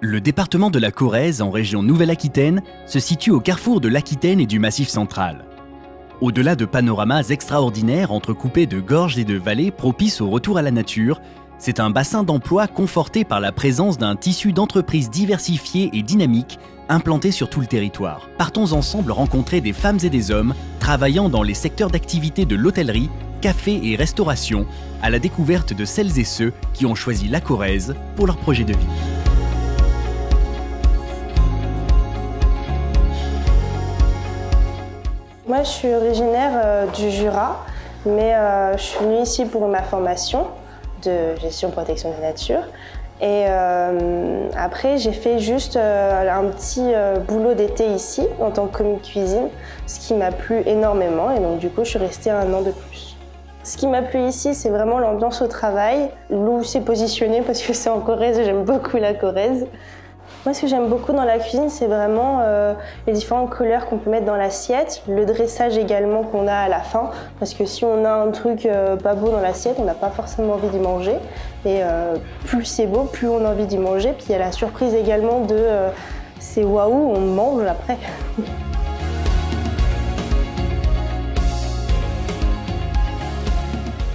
Le département de la Corrèze, en région Nouvelle-Aquitaine, se situe au carrefour de l'Aquitaine et du Massif central. Au-delà de panoramas extraordinaires entrecoupés de gorges et de vallées propices au retour à la nature, c'est un bassin d'emploi conforté par la présence d'un tissu d'entreprises diversifiées et dynamiques implanté sur tout le territoire. Partons ensemble rencontrer des femmes et des hommes travaillant dans les secteurs d'activité de l'hôtellerie, café et restauration, à la découverte de celles et ceux qui ont choisi la Corrèze pour leur projet de vie. Moi, je suis originaire du Jura, mais je suis venue ici pour ma formation de gestion protection de la nature. Et après, j'ai fait juste un petit boulot d'été ici, en tant que commis de cuisine, ce qui m'a plu énormément. Et donc, du coup, je suis restée 1 an de plus. Ce qui m'a plu ici, c'est vraiment l'ambiance au travail, où c'est positionné, parce que c'est en Corrèze et j'aime beaucoup la Corrèze. Moi, ce que j'aime beaucoup dans la cuisine, c'est vraiment les différentes couleurs qu'on peut mettre dans l'assiette, le dressage également qu'on a à la fin, parce que si on a un truc pas beau dans l'assiette, on n'a pas forcément envie d'y manger. Et plus c'est beau, plus on a envie d'y manger. Puis il y a la surprise également de c'est waouh, on mange après.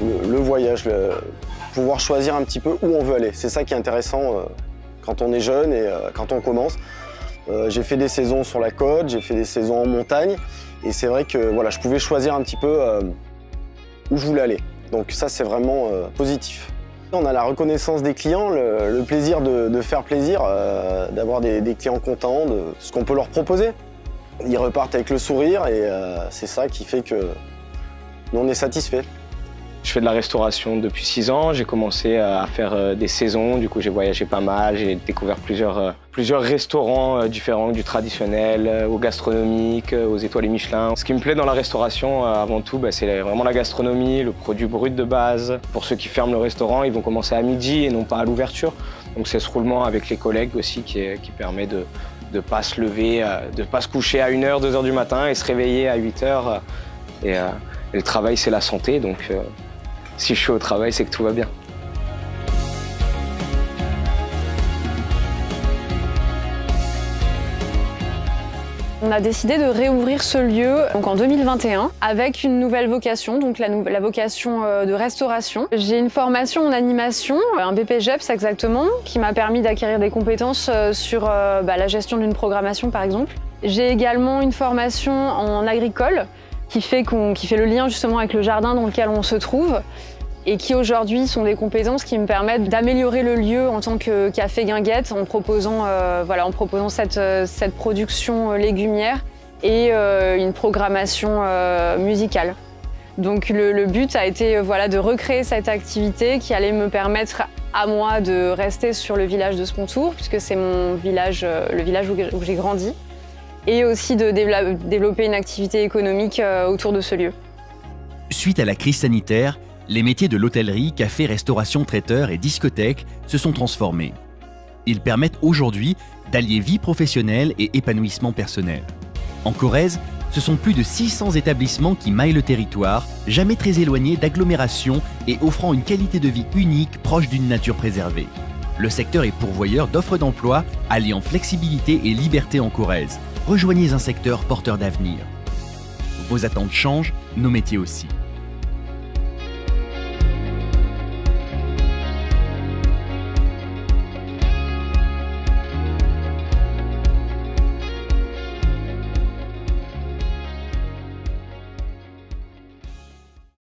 Le voyage, pouvoir choisir un petit peu où on veut aller, c'est ça qui est intéressant. Quand on est jeune et quand on commence. J'ai fait des saisons sur la côte, j'ai fait des saisons en montagne et c'est vrai que voilà, je pouvais choisir un petit peu où je voulais aller. Donc ça, c'est vraiment positif. On a la reconnaissance des clients, le plaisir de faire plaisir, d'avoir des clients contents de ce qu'on peut leur proposer. Ils repartent avec le sourire et c'est ça qui fait que nous, on est satisfaits. Je fais de la restauration depuis 6 ans, j'ai commencé à faire des saisons, du coup j'ai voyagé pas mal, j'ai découvert plusieurs restaurants différents, du traditionnel au gastronomique, aux étoiles Michelin. Ce qui me plaît dans la restauration avant tout, c'est vraiment la gastronomie, le produit brut de base. Pour ceux qui ferment le restaurant, ils vont commencer à midi et non pas à l'ouverture. Donc c'est ce roulement avec les collègues aussi qui permet de ne pas se lever, de ne pas se coucher à 1h, 2h du matin et se réveiller à 8h. Et le travail, c'est la santé, donc si je suis au travail, c'est que tout va bien. On a décidé de réouvrir ce lieu donc en 2021 avec une nouvelle vocation, donc la vocation de restauration. J'ai une formation en animation, un BPGEPS exactement, qui m'a permis d'acquérir des compétences sur la gestion d'une programmation par exemple. J'ai également une formation en agricole qui fait le lien justement avec le jardin dans lequel on se trouve et qui aujourd'hui sont des compétences qui me permettent d'améliorer le lieu en tant que café guinguette en proposant cette production légumière et une programmation musicale. Donc le but a été de recréer cette activité qui allait me permettre à moi de rester sur le village de Spontour, puisque c'est mon village, le village où j'ai grandi, et aussi de développer une activité économique autour de ce lieu. Suite à la crise sanitaire, les métiers de l'hôtellerie, café, restauration, traiteur et discothèque se sont transformés. Ils permettent aujourd'hui d'allier vie professionnelle et épanouissement personnel. En Corrèze, ce sont plus de 600 établissements qui maillent le territoire, jamais très éloignés d'agglomérations et offrant une qualité de vie unique proche d'une nature préservée. Le secteur est pourvoyeur d'offres d'emploi alliant flexibilité et liberté en Corrèze. Rejoignez un secteur porteur d'avenir. Vos attentes changent, nos métiers aussi.